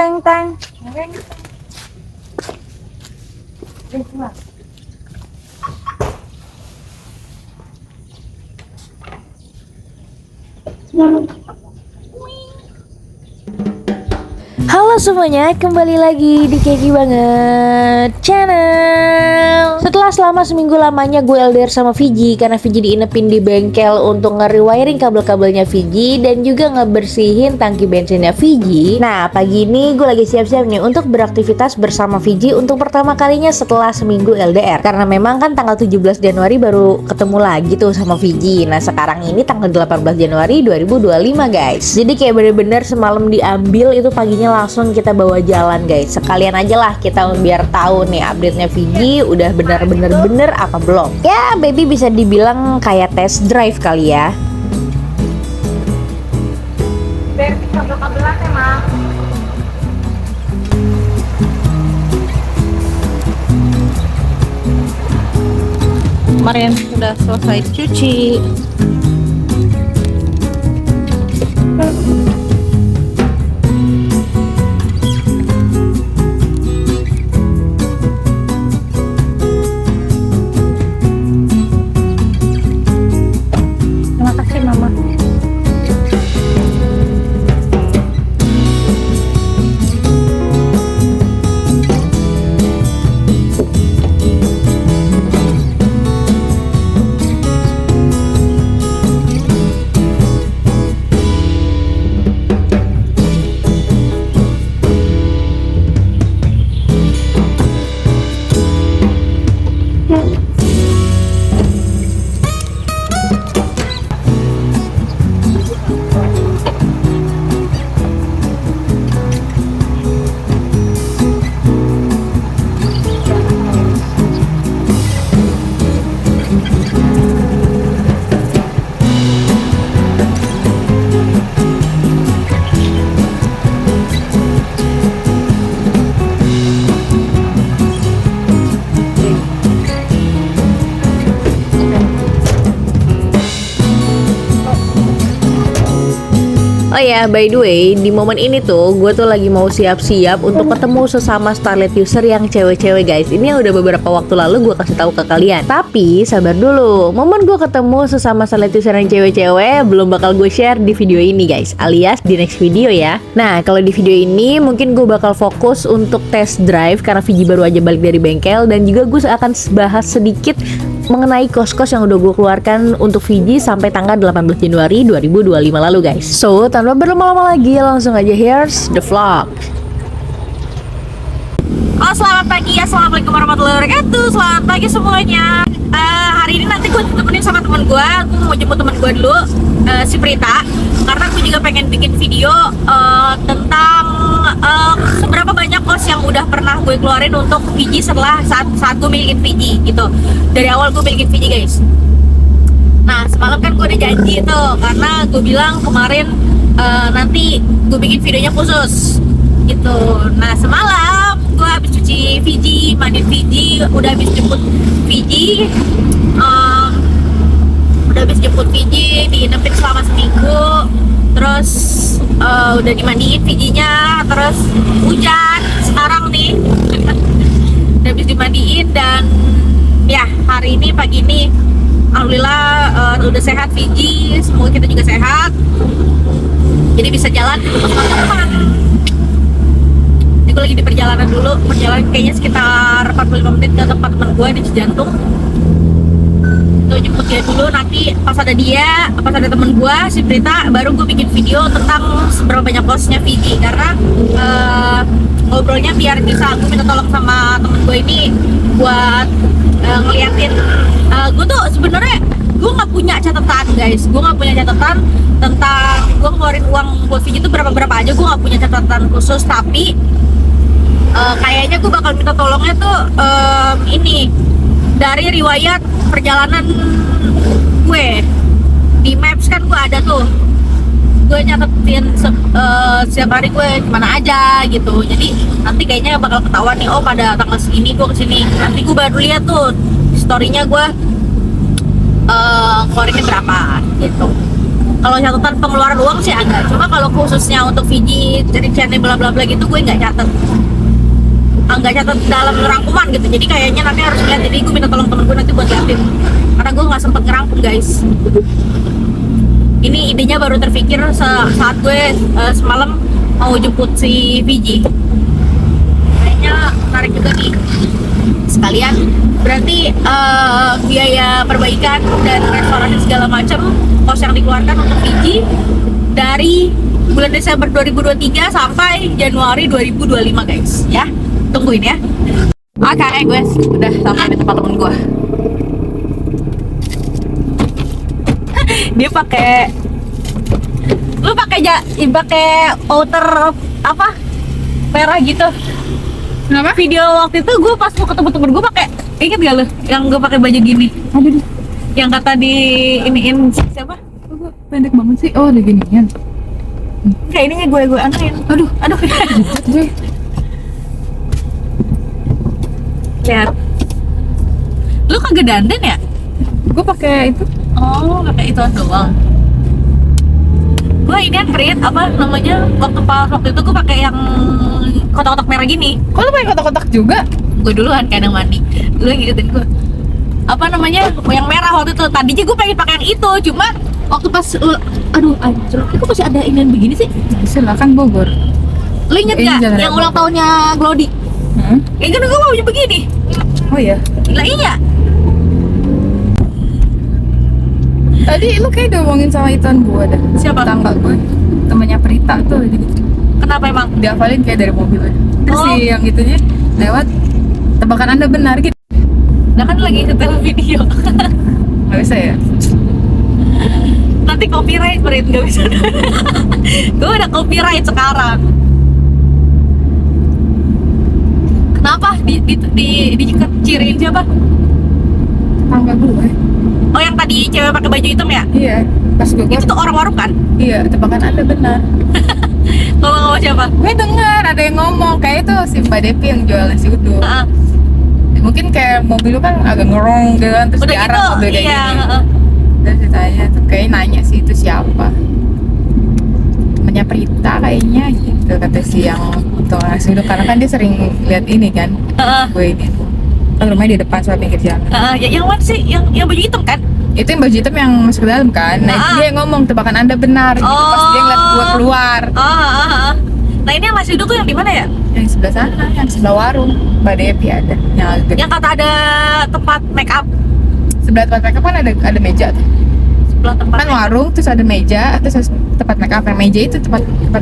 teng teng. Halo semuanya, kembali lagi di Keki Banget Channel. Setelah selama seminggu lamanya gue LDR sama Viji karena Viji diinepin di bengkel untuk nge-rewiring kabel-kabelnya Viji dan juga ngebersihin tangki bensinnya Viji. Nah, pagi ini gue lagi siap-siap nih untuk beraktivitas bersama Viji untuk pertama kalinya setelah seminggu LDR. Karena memang kan tanggal 17 Januari baru ketemu lagi tuh sama Viji. Nah, sekarang ini tanggal 18 Januari 2025 guys. Jadi kayak bener-bener semalam diambil itu paginya langsung kita bawa jalan guys. Sekalian aja lah kita biar tahu nih update-nya Viji udah bener apa belum. Ya baby bisa dibilang kayak test drive kali ya. Kabel-kabelan emang. Kemarin sudah selesai cuci. Terima kasih mama. Oh ya, by the way, di momen ini tuh gue tuh lagi mau siap-siap untuk ketemu sesama Starlet user yang cewek-cewek guys. Ini yang udah beberapa waktu lalu gue kasih tahu ke kalian. Tapi sabar dulu, momen gue ketemu sesama Starlet user yang cewek-cewek belum bakal gue share di video ini guys, alias di next video ya. Nah, kalau di video ini mungkin gue bakal fokus untuk test drive karena Viji baru aja balik dari bengkel, dan juga gue akan bahas sedikit mengenai kos-kos yang udah gue keluarkan untuk Viji sampai tanggal 18 Januari 2025 lalu guys. So, tanpa berlama-lama lagi, langsung aja here's the vlog. Oh, selamat pagi, assalamualaikum warahmatullahi wabarakatuh. Selamat pagi semuanya. Hari ini nanti gue temenin sama temen gue mau jemput temen gue dulu, si Prita, karena gue juga pengen bikin video tentang seberapa banyak kos yang udah pernah gue keluarin untuk Viji setelah saat gue milikin Viji gitu. Dari awal gue milikin Viji guys. Nah, semalam kan gue udah janji tuh, karena gue bilang kemarin nanti gue bikin videonya khusus gitu. Nah, semalam gue habis cuci Viji, mandi Viji, udah habis jemput Viji, diinepin selama seminggu, terus udah dimandiin Vijinya, terus hujan sekarang nih. Udah habis dimandiin, dan ya hari ini pagi ini alhamdulillah udah sehat Viji, semoga kita juga sehat, jadi bisa jalan ke teman-teman. Jadi gue lagi di perjalanan dulu, kayaknya sekitar 45 menit ke tempat teman gue di Cijantung. Tuh jemput dia dulu, nanti pas ada temen gue, si Prita, baru gue bikin video tentang seberapa banyak kosnya Viji. Karena ngobrolnya biar bisa, gue minta tolong sama temen gue ini buat ngeliatin. Gue tuh sebenarnya gue nggak punya catatan guys, gue nggak punya catatan tentang gue ngeluarin uang buat Viji itu berapa aja. Gue nggak punya catatan khusus, tapi kayaknya gue bakal minta tolongnya tuh ini dari riwayat perjalanan gue di Maps. Kan gue ada tuh, gue nyatetin setiap hari gue kemana aja gitu. Jadi nanti kayaknya bakal ketahuan nih, oh pada tanggal segini gue kesini. Nanti gue baru lihat tuh storynya gue keluarinnya berapa gitu. Kalau catatan pengeluaran uang sih ada, cuma kalau khususnya untuk Fiji, cari bla bla bla gitu gue nggak catat. Nggak catat dalam rangkuman gitu, jadi kayaknya nanti harus lihat, jadi gue minta tolong temen gue nanti buat liatin karena gue nggak sempet ngerangkum guys. Ini idenya baru terpikir saat gue semalam mau jemput si Fiji. Kayaknya menarik juga nih. Sekalian berarti biaya perbaikan dan restorasi segala macam kos yang dikeluarkan untuk Fiji dari bulan Desember 2023 sampai Januari 2025 guys ya. Tungguin ya. Oke guys, udah sampai di tempat temen gue. Dia pakai, lu pakai outer apa merah gitu. Kenapa? Video waktu itu gue pas mau ketemu temen gue pakai, inget gak lu yang gue pakai baju gini? Aduh, Yang kata di iniin siapa? kok pendek banget sih. Oh, ada ginian. Kayak ininya gue anuin. Aduh, gue. Lihat. Lu kagak dandan ya? Gue pakai itu. Oh, pakai itu doang. Gue ini create apa namanya waktu itu gue pakai yang kotak-kotak merah gini. Kok lu pakai kotak-kotak juga? Gue duluan kan yang mandi. Lu yang ngikutin gue. Apa namanya yang merah waktu itu. Tadinya gue pengen pakai yang itu, cuma waktu pas aduh anjir, kok masih ada inian begini sih? Silakan Bogor. Lu inget Ini gak jalan yang apa? ulang tahunnya Glody? Ya kan gue mau begini. Oh iya. Lah iya. Tadi lu kayak udah ngomongin sama Ituan gue dah. Siapa? Tangga gue. Temennya Prita tuh. Jadi Kenapa emang? dihafalin kayak dari mobil aja. Terus Oh. si yang itunya lewat, tebakan Anda benar gitu. Nah kan lagi setel video. Gak bisa ya? Nanti copyright Brit, gak bisa. Gue udah copyright sekarang. Kenapa? Diciriin siapa? Tangga gue. Oh yang tadi cewek pakai baju hitam ya? Iya. Pas gue Itu tuh orang warung kan? iya, tebakan Anda benar. Kalau nggak mau siapa? Gue dengar ada yang ngomong kayak itu si Mbak Depi yang jual nasi uduk. Heeh. Mungkin kayak mobil lu kan agak ngerong gitu kan, terus Udah diarah gitu, mobil kayak iya. gini. Heeh. Terus ditanya tuh kayak nanya sih itu siapa, temennya Prita kayaknya gitu, kata si yang tukang nasi uduk, karena kan dia sering lihat ini kan, Heeh. gue ini kan rumahnya di depan soal pinggir jalan. Yang mana sih? Yang baju hitam kan? Itu yang baju hitam yang masuk ke dalam kan, nah itu Ah. dia yang ngomong tebakan Anda benar gitu, pas dia ngeliat gue keluar. Oh. Nah ini yang masih duduk yang di mana ya? Yang sebelah sana, yang sebelah warung Mbak Depi ada yang agak gede. Yang kata ada tempat make up Sebelah tempat makeup kan ada meja tuh. sebelah tempat. Kan warung terus ada meja, terus ada tempat makeup, yang meja itu tempat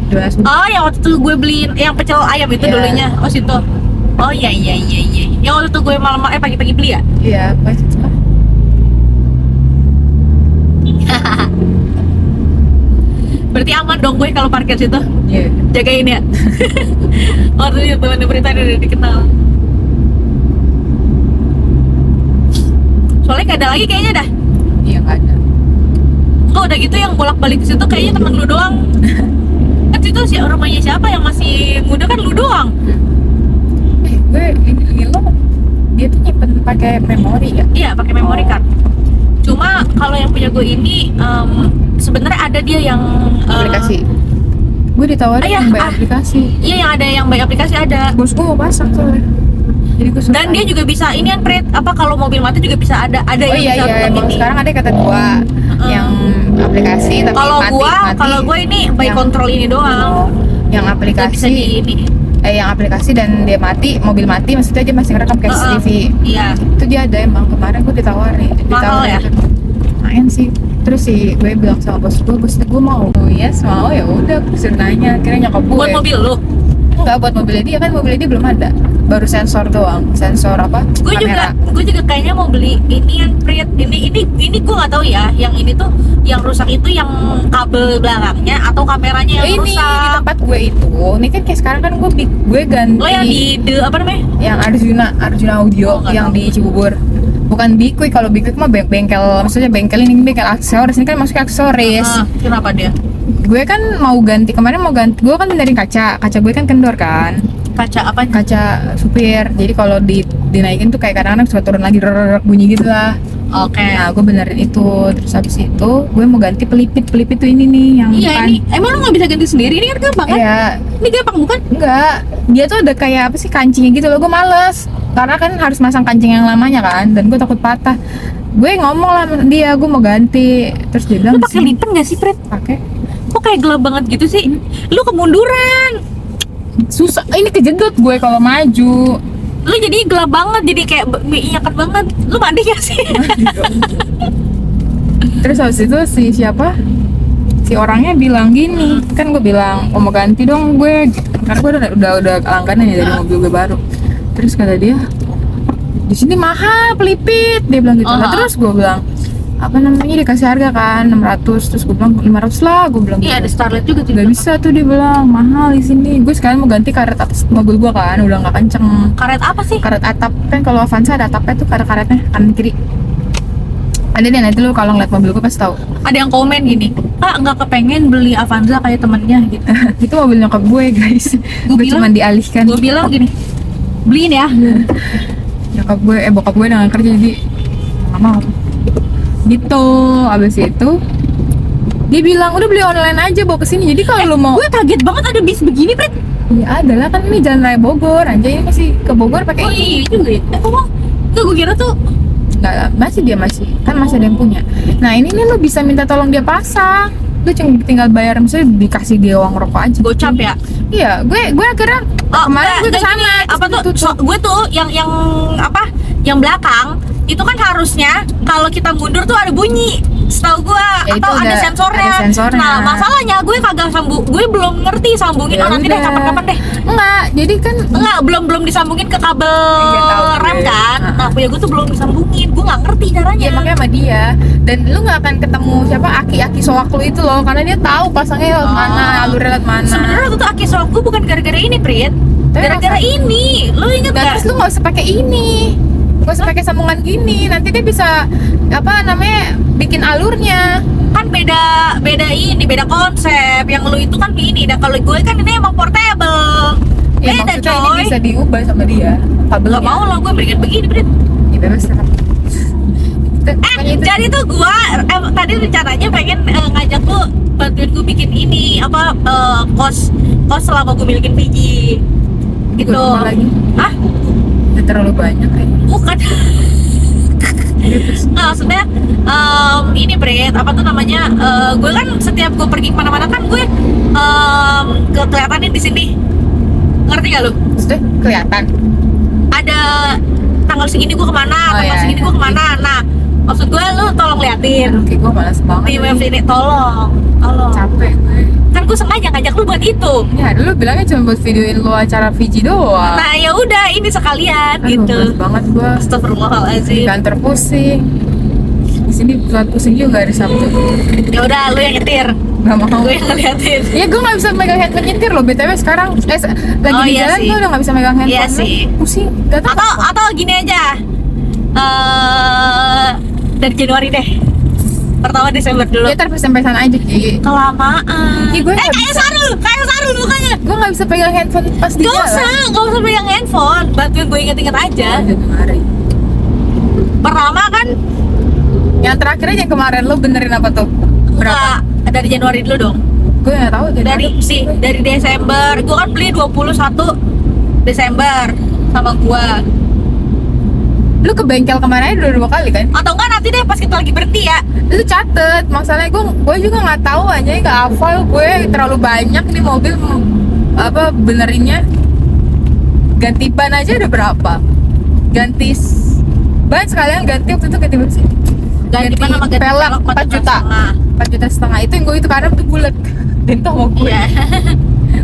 jual nasi uduk. Oh yang waktu itu gue beliin yang pecel ayam itu Iya. dulunya. Oh situ. Oh iya. Yang waktu itu gue malam pagi-pagi beli ya? Iya, pas itu lah. Berarti aman dong gue kalau parkir situ. Iya. Jagain ya. Waktu itu teman berita udah dikenal. Soalnya nggak ada lagi kayaknya dah. Iya nggak ada. Oh udah gitu yang bolak-balik ke situ kayaknya temen lu doang. Kan situ sih rumahnya siapa yang masih muda kan lu doang. Gue ini lo, dia tuh nyimpen pakai memori ya. Iya pakai memory card. Cuma kalau yang punya gue ini sebenarnya ada dia yang Aplikasi. Gue ditawarin Ayah, yang by aplikasi. Iya yang ada yang by aplikasi ada. Bos gue mau pasang soalnya. Jadi gue suruh Dan dia juga bisa ini kan Prit, apa kalau mobil mati juga bisa ada oh yang iya bisa iya, tetap emang ini. sekarang ada kata dua yang aplikasi tapi Kalau gua ini by Yang- control ini doang. yang Nggak bisa aplikasi di ini. yang aplikasi dan dia mati, mobil mati maksudnya dia masih ngerekam kayak CCTV. Iya. Itu dia ada emang, kemarin gue ditawarin ya? lumayan sih. Terus sih gue bilang sama bos gue mau. Oh yes mau, ya udah gue suruh nanya, akhirnya nyokap gue Buat mobil lu. enggak, buat mobilnya dia kan, mobilnya dia belum ada, baru sensor doang, sensor apa Gue kamera. juga kayaknya mau beli ini yang Prit. Ini gue nggak tahu ya. Yang ini tuh yang rusak itu yang kabel belakangnya atau kameranya yang ini di rusak. tempat gue itu, ini kan kayak sekarang kan gue ganti Lo yang di apa namanya? yang Arjuna Audio Oh, nggak yang tahu. di Cibubur, bukan Big Quick. Kalau Big Quick mah bengkel, maksudnya bengkel ini bengkel aksesoris, ini kan masuk aksesoris. Kenapa dia? Gue kan mau ganti, kemarin mau ganti, gue kan benerin kaca gue kan kendor kan, Kaca apa? kaca supir, jadi kalau dinaikin tuh kayak kadang-kadang suka turun lagi, bunyi gitu lah. Oke. Nah gue benerin itu, terus habis itu gue mau ganti pelipit tuh ini nih yang Iya depan. ini emang lu nggak bisa ganti sendiri, ini kan gampang kan? Iya, Ini gampang bukan? enggak, dia tuh ada kayak apa sih kancingnya gitu loh, gue males karena kan harus masang kancing yang lamanya kan, dan gue takut patah. Gue ngomong lah sama dia, gue mau ganti, terus dia bilang Lu pakai lipen nggak sih, Pret? pakai. Kok kayak gelap banget gitu sih? Lu kemunduran. Susah, ini kejedot gue kalau maju. Lu jadi gelap banget, jadi kayak menginjakan banget. Lu mandi gak sih? Terus habis itu si orangnya bilang gini, kan gue bilang mau ganti dong gue, karena gue udah langganan ya dari mobil gue baru. Terus kata dia di sini mahal pelipit, dia bilang gitu. Nah, terus gue bilang apa namanya, dikasih harga kan 600, terus gue bilang 500 lah, gue bilang Iya, gitu. ada Starlet juga tuh. Gak bisa tuh, dia bilang mahal di sini. Gue sekarang mau ganti karet atas mobil gue kan, udah nggak kenceng. Karet apa sih? Karet atap kan, kalau Avanza ada atapnya tuh, karetnya kanan kiri. Ada deh, nanti lu kalau ngeliat mobil gue pasti tahu. Ada yang komen gini, "Ah, nggak kepengen beli Avanza kayak temennya gitu." Itu mobil nyokap gue guys. Gue bilang- cuma dialihkan. Gue bilang gini, beliin ya. Nyokap gue, bokap gue udah gak kerja jadi nggak mau. Gitu, abis itu dia bilang udah beli online aja bawa kesini. Jadi kalau lu mau, Gue kaget banget ada bis begini, Pret. ya ada lah, kan ini jalan raya Bogor. Anjay, ini masih ke Bogor pakai Oh ini. iya juga ya. Kok nggak, gue kira tuh Nggak, masih kan masih ada yang punya. Nah ini nih lu bisa minta tolong dia pasang. Lu cuma tinggal bayar, misalnya dikasih dia uang rokok aja. gocap ya. Iya, gue akhirnya kemarin gue enggak, kesana. gini, apa tuh? tutup. Gue tuh yang apa? Yang belakang itu kan harusnya kalau kita mundur tuh ada bunyi, setahu gue, Ya, itu atau ada udah sensornya. ada sensornya. Nah masalahnya gue kagak gue belum ngerti sambungin. Ya Nanti deh udah. kapan-kapan deh. Enggak, jadi kan Enggak, belum disambungin ke kabel Iya, tahu rem gue. kan. Nah. Nah punya gue tuh belum disambungin, gue nggak ngerti caranya. ya makanya sama dia, dan lu nggak akan ketemu siapa aki-aki soak lu itu loh, karena dia tahu pasangnya lewat mana, alurnya lewat mana. Sebenarnya waktu itu aki soak gue bukan gara-gara ini, Prit. Tapi Gara-gara ini, lu inget Dan gak? terus lu nggak usah pakai ini, nggak usah pakai sambungan gini, nanti dia bisa apa namanya bikin alurnya. Kan beda ini, beda konsep. Yang lu itu kan ini, dan kalau gue kan ini emang portable. Ya Beda maksudnya ini coy. bisa diubah sama dia kabelnya. Gak mau lah gue berikan begini, Prit. Ya bebas lah. Pokoknya itu. Jadi tuh gue tadi rencananya pengen ngajak lu bantuin gue bikin ini apa kos selama gue milikin Fiji gitu. Gua lagi. Hah? Udah terlalu banyak kayaknya. Bukan. Nggak, maksudnya ini Bret, apa tuh namanya, gue kan setiap gue pergi kemana-mana kan gue kelihatannya di sini, ngerti gak lu? Maksudnya kelihatan. Ada tanggal segini gue kemana, Oh, tanggal iya, segini iya. gue kemana. Nah maksud gue lu tolong liatin Oke, gue malas banget. di web ini, tolong. Capek gue. Kan gue sengaja ngajak lu buat itu. Ya dulu bilangnya cuma buat videoin lo acara Fiji doang. Nah ya udah ini sekalian Aduh, gitu. males banget gue. Di Astagfirullahaladzim. kantor pusing. Di sini bukan pusing juga hari Sabtu. Ya udah lu yang nyetir, Gak mau. gue yang ngeliatin. Ya gue gak bisa megang handphone nyetir loh. BTW sekarang lagi Oh, di iya jalan sih. gue udah gak bisa megang handphone. Iya sih. Pusing. Gak tau. Atau gini aja, dari Januari deh, pertama Desember dulu. Ya ntar pesan-pesan aja Ki. Kelamaan. Ih, gue nggak kayak bisa. Sarul mukanya. Gue gak bisa pegang handphone pas di jalan. Gak usah pegang handphone. Bantuin gue inget-inget aja. Januari. Pertama kan, Yang terakhir aja yang kemarin lo benerin apa tuh? Berapa? nggak, dari Januari dulu dong. Gue gak tahu Dari Desember. Gue kan beli 21 Desember sama gue. Lu ke bengkel kemarin aja udah 2 kali kan? Atau enggak nanti deh pas kita lagi berhenti ya. Lu catet, masalahnya gue juga nggak tahu aja, nggak hafal gue, terlalu banyak nih mobil apa benerinnya. Ganti ban aja udah berapa? Ganti ban sekalian, ganti waktu itu ganti ban sih. Ganti ban sama ganti pelek pelek 4 juta. 4 juta setengah itu yang gue itu karena itu bulat. Dan tau mau gue. Iya.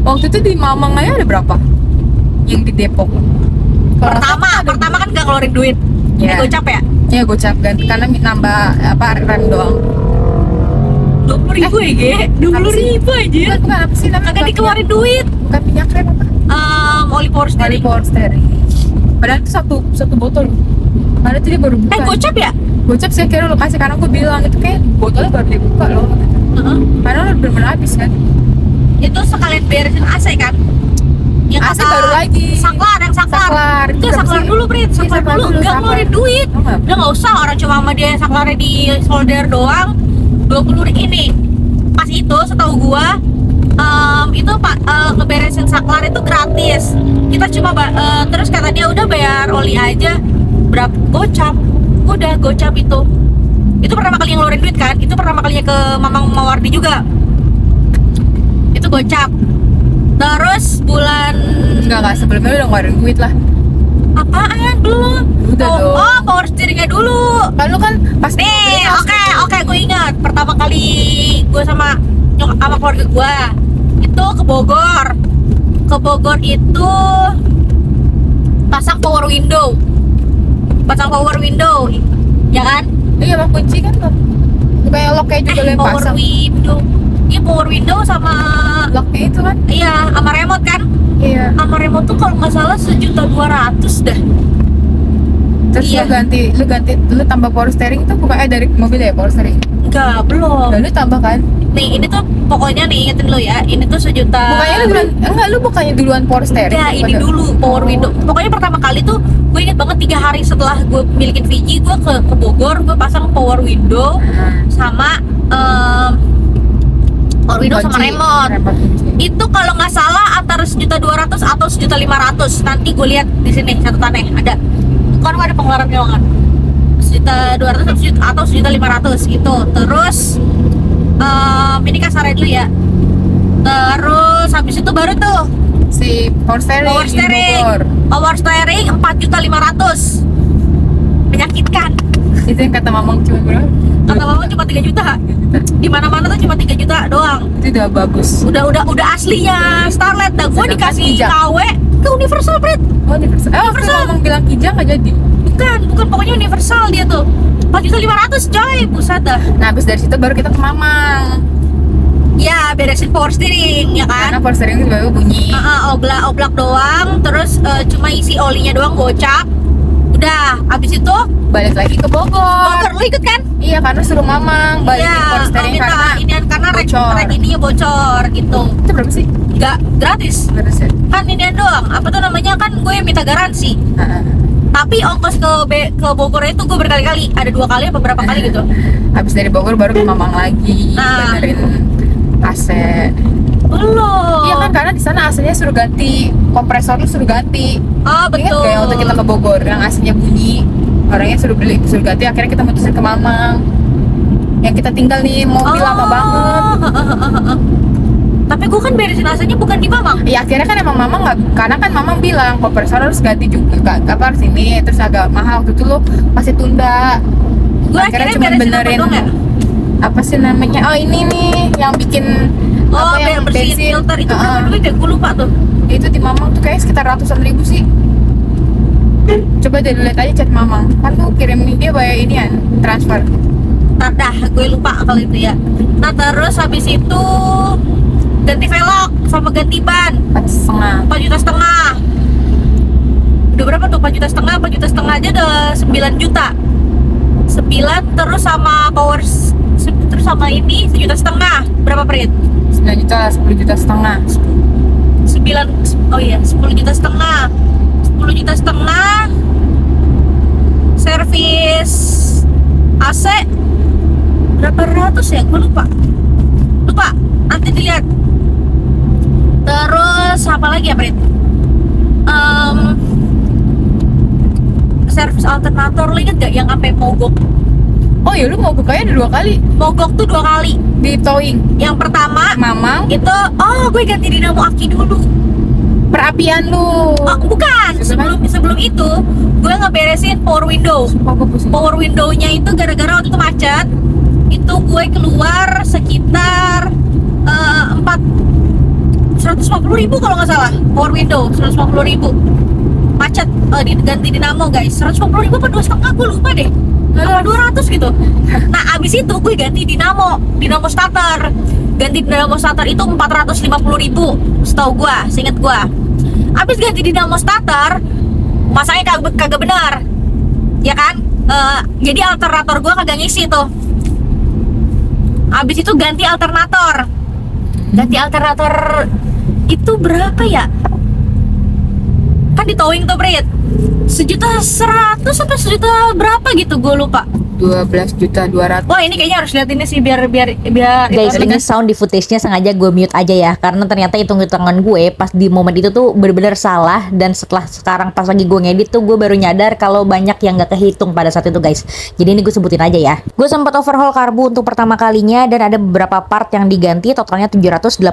Waktu itu di Mamang aja ada berapa? Yang di Depok. Kalau Pertama kan gak ngeluarin duit. Iya. Ini gocap ya? ya gocap ganti karena nambah apa rem doang. 20.000 ya, Ge? 20.000 aja. Bukan apa sih namanya? Kagak dikeluarin duit. Bukan minyak rem apa? Oli power Dari steering. power steering. Padahal itu satu botol. Padahal itu dia baru buka. Gocap ya? Gocap sih akhirnya lo kasih karena gue bilang itu kayak botolnya baru dibuka loh. Heeh. Padahal udah bener habis kan. Itu sekalian beresin AC kan? Yang AC kata baru lagi. Saklar, yang saklar. Saklar, Itu udah saklar saklar sih? dulu, Brit. Iya, Saklar dulu, enggak saklar. ngeluarin duit. Oh, nggak. Udah nggak usah, orang cuma sama dia saklarnya di solder doang. 20 ini. Pas itu setahu gua itu Pak ngeberesin saklar itu gratis. Kita cuma terus kata dia udah bayar oli aja berapa gocap. Udah gocap itu. Itu pertama kali ngeluarin duit kan? Itu pertama kalinya ke Mamang Mawardi juga. Itu gocap. Terus bulan Enggak, sebelumnya udah ngeluarin duit lah. apaan belum? Udah oh, dong. oh, power steeringnya dulu. Kan lu kan pas Nih, oke, gue ingat pertama kali gue sama keluarga gue itu ke Bogor. Ke Bogor itu pasang power window, ya kan? iya mah kunci kan tuh. Kayak locknya juga lo yang Power pasang. window, iya power window sama Locknya itu kan? iya sama remote kan? Iya. Sama remote tuh kalau nggak salah 1.200.000 dah. Terus Iya. lu tambah power steering itu bukan dari mobil ya power steering? Enggak, belum. Lalu tambah kan? Nih, ini tuh pokoknya nih ingetin lo ya, ini tuh 1 juta. Bukannya lu duluan, enggak lu bukannya duluan power steering? Enggak, ini Daripada- dulu power window. Pokoknya pertama kali tuh gue inget banget 3 hari setelah gue milikin Fiji, gue ke Bogor, gue pasang power window sama power window sama Kunci, remote. kunci. Itu kalau nggak salah antara 1.200.000 atau 1.500.000. Nanti gue lihat di sini catatannya ada. Kan ada pengeluaran kan? 1.200.000 atau 1.500.000 gitu. Terus ini kasarnya dulu ya. Terus habis itu baru tuh Si power steering, power di steering. Bogor. Power steering 4.500.000. Menyakitkan. Itu yang kata mamang cuma berapa? Kata mama cuma 3 juta. Di mana-mana tuh cuma 3 juta doang. Itu udah bagus. Udah aslinya Starlet dah. Gue Sedangkan dikasih Kijang. KW ke Universal, Brit. Oh, universal. Waktu Universal. mamang bilang kijang nggak jadi. Bukan pokoknya Universal dia tuh. 4.500.000 coy, buset dah. Nah, habis dari situ baru kita ke mamang. Ya, beresin power steering ya Karena kan. power steering itu baru bunyi. Oblak doang, terus cuma isi olinya doang gocap. Udah, abis itu Balik lagi ke Bogor. Bogor, lu ikut kan? Iya, karena suruh mamang balikin Iya, power steering minta karena inian karena bocor. rek ininya bocor gitu. itu berapa sih? Nggak gratis. Harus ya. Kan inian doang. Apa tuh namanya kan gue yang minta garansi. Tapi ongkos ke Bogor itu gue berkali-kali. Ada 2 kali apa berapa kali gitu. Habis dari Bogor baru ke mamang lagi. Nah. Benerin AC. Belum. Iya kan karena di sana AC-nya suruh ganti, kompresor lu suruh ganti. Oh, Ingat betul. gak yang waktu kita ke Bogor yang AC-nya bunyi, orangnya suruh beli, suruh ganti, akhirnya kita mutusin ke mamang. Yang kita tinggal nih mobil lama banget. Tapi gue kan beresin AC-nya bukan di Mamang. Ya akhirnya kan emang mamang nggak, karena kan mamang bilang kompresor harus ganti juga, apa harus ini, terus agak mahal waktu itu lo pasti tunda. Gue akhirnya cuma beresin benerin apa doang ya? apa sih namanya? Oh ini nih yang bikin Oh, apa yang bersihin bensin. filter itu Heeh. berapa duit ya? Gue lupa tuh. Itu di mamang tuh kayak sekitar ratusan ribu sih. Coba deh lihat aja chat mamang, kan tuh kirim dia bayar inian transfer. Dah, gue lupa kalau itu ya. Nah, terus habis itu ganti velg sama ganti ban 4,5. 4,5 juta. Udah berapa tuh? 4,5 juta aja udah 9 juta. 9 terus sama terus sama ini 1,5 juta. Berapa Prit? 9 juta lah, 10 juta setengah. 9, oh iya 10,5 juta. 10,5 juta. Servis AC berapa ratus ya? Gue lupa. Nanti dilihat. Terus apa lagi ya, Prit? Servis alternator, lo inget gak yang sampai mogok? Oh ya lu mau bukanya ada 2 kali Mogok tuh 2 kali. di towing. Yang pertama Mamang itu, gue ganti dinamo aki dulu. perapian lu. Oh, bukan. Sebelum itu, gue ngeberesin power window. Sumpah gue pusing. Power window-nya itu gara-gara waktu itu macet. Itu gue keluar sekitar 150.000 kalau nggak salah. Power window 150.000. Macet, diganti dinamo guys. 150.000 apa 2,5 gue lupa deh. Apa 200 gitu. Nah abis itu gue ganti dinamo starter. Ganti dinamo starter itu 450.000 setahu gue, seinget gue. Abis ganti dinamo starter, masanya kagak benar, ya kan? Jadi alternator gue kagak ngisi tuh. Abis itu ganti alternator itu berapa ya? Kan kan di towing tuh Prit, 1.100.000 apa 1 juta berapa gitu, gue lupa. 12.200.000. Wah ini kayaknya harus lihat ini sih biar Guys, itu ini sound di footage-nya sengaja gue mute aja ya, karena ternyata hitung-hitungan gue pas di momen itu tuh bener-bener salah. Dan setelah sekarang pas lagi gue ngedit tuh gue baru nyadar kalau banyak yang gak kehitung pada saat itu guys. Jadi ini gue sebutin aja ya. Gue sempat overhaul karbu untuk pertama kalinya dan ada beberapa part yang diganti, totalnya 780.000.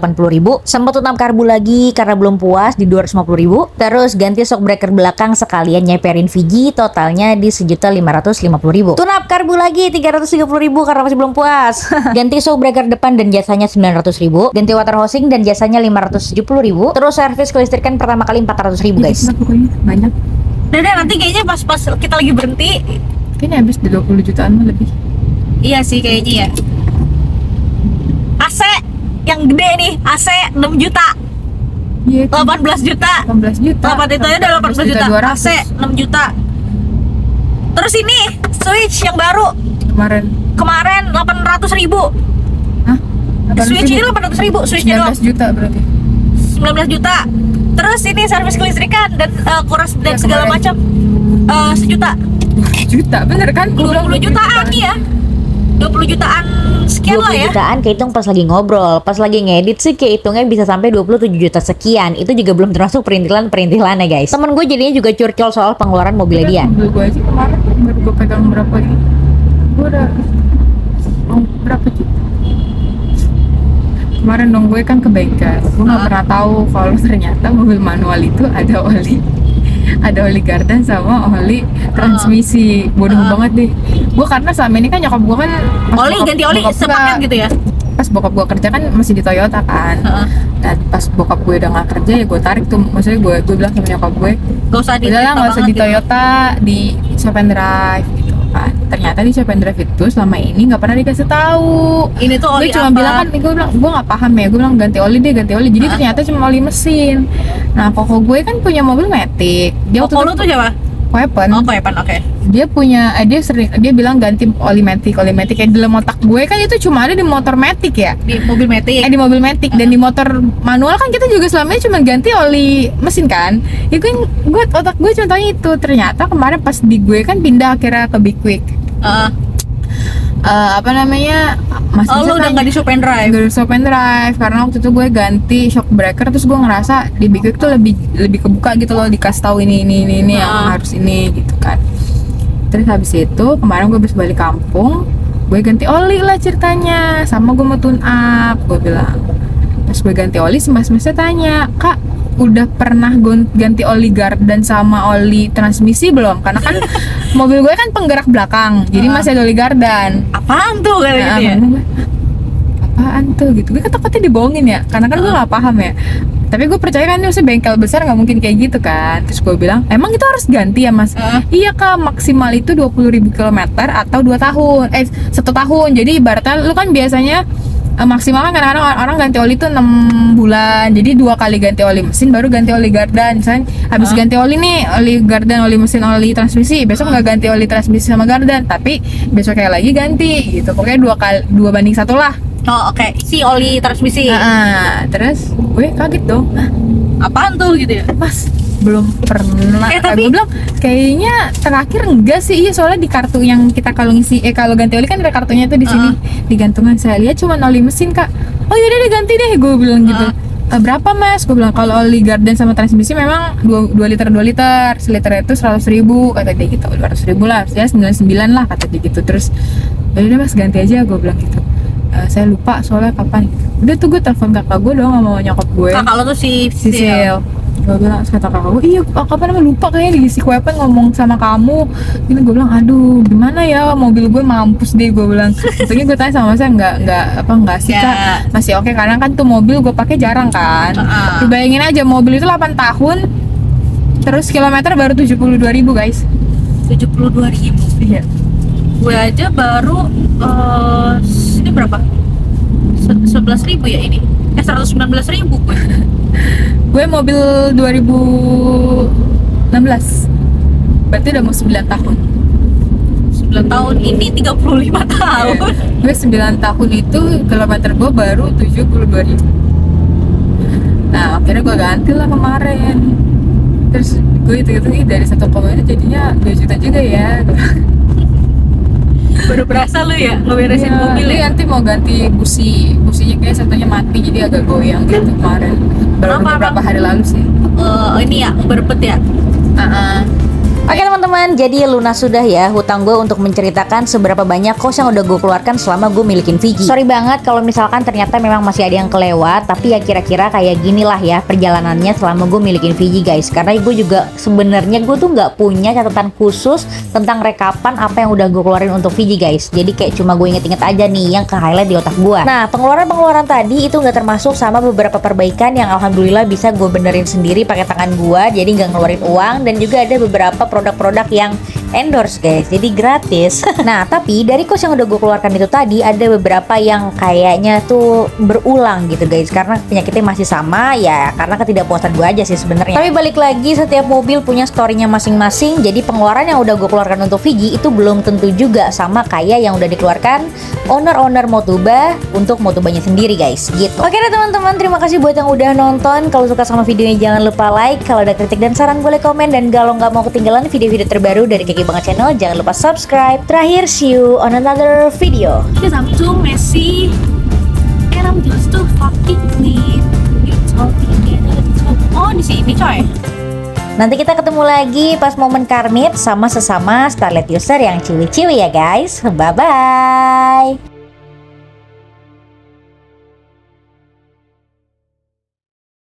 Sempat tunap karbu lagi karena belum puas di 250.000. Terus ganti shock breaker belakang sekalian nyeperin VG, totalnya di 1.550.000. Tunap karbu lagi 330.000 karena masih belum puas. Ganti shock breaker depan dan jasanya 900.000. Ganti water housing dan jasanya 570.000. Terus servis kelistrikan pertama kali 400.000 guys. Nah, pokoknya banyak. Udah nanti kayaknya pas kita lagi berhenti. Kayaknya habis 20 jutaan mah lebih. Iya sih kayaknya ya. AC yang gede nih, AC 6 juta, Iya, 18 juta. 18 juta. Tempat itu aja udah 18 juta. 200. AC 6 juta. Terus ini Switch yang baru kemarin 800.000. Hah? Switch ini 800.000, Switchnya doang 19 juta berarti. 19 juta. Terus ini servis kelistrikan dan kuras dan Ya, segala kemarin. macam 1 juta. 20 juta, bener kan? Gua bilang 20 jutaan nih ya. 20 jutaan sekian lah 20 ya. jutaan kehitung pas lagi ngobrol. Pas lagi ngedit sih kehitungnya bisa sampai 27 juta sekian. Itu juga belum termasuk perintilan-perintilannya guys. Temen gue jadinya juga curcol soal pengeluaran mobilnya dia. Mobil gue aja kemarin baru gue pegang berapa ini. Gue udah berapa juta. Kemarin dong gue kan ke bengkel. Gue gak pernah tahu kalau ternyata mobil manual itu ada oli gardan sama oli transmisi. Bodoh banget deh. Gue karena selama ini kan nyokap gue kan Ganti oli sepaket gitu ya. Pas bokap gue kerja kan masih di Toyota kan. Dan pas bokap gue udah gak kerja ya gue tarik tuh. Maksudnya gue bilang sama nyokap gue, Gak usah di udah lah gak usah di gitu. Toyota, di Shop and Drive gitu kan. Ternyata di Shop and Drive itu selama ini gak pernah dikasih tahu. Ini tuh oli Gue cuma apa? bilang kan, gue bilang gue nggak paham ya, gue bilang ganti oli deh, ganti oli. Jadi ternyata cuma oli mesin. Nah koko gue kan punya mobil Matic. Dia waktu Koko lu tuh siapa? Weapon. Oh, Weapon, oke. Dia punya, dia bilang ganti oli Matic. Kayak di dalam otak gue kan itu cuma ada di motor Matic ya. Di mobil Matic. Di mobil Matic. Dan di motor manual kan kita juga selama ini cuma ganti oli mesin kan. Ya gue otak gue contohnya itu. Ternyata kemarin pas di gue kan pindah akhirnya ke Big Quick. Apa namanya, Oh, lu udah nggak di Shop and Drive? Nggak di Shop and Drive karena waktu itu gue ganti shock breaker, terus gue ngerasa di Big Quick tuh lebih kebuka gitu loh, dikasih tahu ini yang harus ini gitu kan. Terus habis itu kemarin gue habis balik kampung, gue ganti oli lah ceritanya, sama gue mau tune up, gue bilang. Pas gue ganti oli, mas-masnya tanya, "Kak, udah pernah ganti oli gardan sama oli transmisi belum?" Karena kan mobil gue kan penggerak belakang, jadi masih ada oli gardan. Apaan tuh kayak gitu ya? Apaan tuh gitu, gue takutnya dibohongin ya, karena kan gue nggak paham ya. Tapi gue percaya kan ini bengkel besar nggak mungkin kayak gitu kan. Terus gue bilang, emang itu harus ganti ya mas? Iya kak, maksimal itu 20.000 kilometer atau 2 tahun, 1 tahun. Jadi ibaratnya lu kan biasanya maksimal kan kadang-kadang orang ganti oli itu 6 bulan. Jadi 2 kali ganti oli mesin baru ganti oli gardan. Misalnya habis ganti oli nih, oli gardan, oli mesin, oli transmisi, besok nggak ganti oli transmisi sama gardan, tapi besok kayak lagi ganti gitu. Pokoknya 2:1 lah. Oh oke, si oli transmisi. Terus gue kaget dong. Apaan tuh gitu ya? Mas, belum pernah. Tapi gue bilang kayaknya terakhir enggak sih. Iya, soalnya di kartu yang kita kalau ngisi kalau ganti oli kan ada kartunya tuh di sini di gantungan. Saya lihat cuma oli mesin kak. Oh yaudah deh ganti deh, gue bilang gitu. Berapa mas? Gue bilang kalau oli gardan sama transmisi memang 2 liter 2 liter, seliter itu 100.000 kata dia gitu. 200.000 lah, ya 99 lah kata dia gitu. Terus yaudah mas ganti aja, gue bilang gitu. Saya lupa soalnya kapan gitu. Udah tuh gue telepon kakak gue dong sama nyokap gue. Kakak lo tuh si Sisil. Gue bilang, kata kakak gue, iya kapan namanya lupa kayaknya di si Weapon ngomong sama kamu. Ini gue bilang, aduh gimana ya, mobil gue mampus deh, gue bilang. Untungnya gue tanya sama saya enggak sih kak, masih oke, karena kan tuh mobil gue pakai jarang kan. Bayangin aja mobil itu 8 tahun, terus kilometer baru 72.000 guys. 72.000. Iya. Gue aja baru ini berapa? 11.000 ya ini. 119.000 gue. Gue mobil 2016. Berarti udah mau 9 tahun. 9 tahun ini 35 tahun. Gue 9 tahun itu kilometer gue baru 72.000. Nah akhirnya gue ganti lah kemarin. Terus gue hitung-hitung dari 1 koma itu jadinya 2 juta juga ya. Baru berasa lu ya ngeberesin mobil Ini ya. nanti mau ganti businya kayak satunya mati jadi agak goyang gitu kemarin. Kenapa, Beberapa Bang? hari lalu sih. Ini ya berbet ya. Oke teman-teman, jadi lunas sudah ya hutang gue untuk menceritakan seberapa banyak kos yang udah gue keluarkan selama gue milikin Fiji. Sorry banget kalau misalkan ternyata memang masih ada yang kelewat, tapi ya kira-kira kayak gini lah ya perjalanannya selama gue milikin Fiji guys. Karena gue juga sebenarnya gue tuh nggak punya catatan khusus tentang rekapan apa yang udah gue keluarin untuk Fiji guys. Jadi kayak cuma gue inget-inget aja nih yang ke highlight di otak gue. Nah pengeluaran tadi itu nggak termasuk sama beberapa perbaikan yang alhamdulillah bisa gue benerin sendiri pakai tangan gue, jadi nggak ngeluarin uang, dan juga ada beberapa produk-produk yang endorse guys, jadi gratis. Nah tapi dari kos yang udah gue keluarkan itu tadi ada beberapa yang kayaknya tuh berulang gitu guys, karena penyakitnya masih sama ya, karena ketidakpuasan gue aja sih sebenarnya. Tapi balik lagi, setiap mobil punya storynya masing-masing, jadi pengeluaran yang udah gue keluarkan untuk Fiji itu belum tentu juga sama kayak yang udah dikeluarkan owner Motuba untuk Motubanya sendiri guys gitu. Oke deh teman-teman, terima kasih buat yang udah nonton. Kalau suka sama videonya jangan lupa like, kalau ada kritik dan saran boleh komen, dan kalau nggak mau ketinggalan video-video terbaru dari Kiki Banget Channel jangan lupa subscribe. Terakhir, see you on another video. Because I'm too messy and I'm just too fucking clean. It's all together. Oh di sini coy. Nanti kita ketemu lagi pas momen karmit sama sesama Starlet user yang ciwi-ciwi ya guys. Bye bye.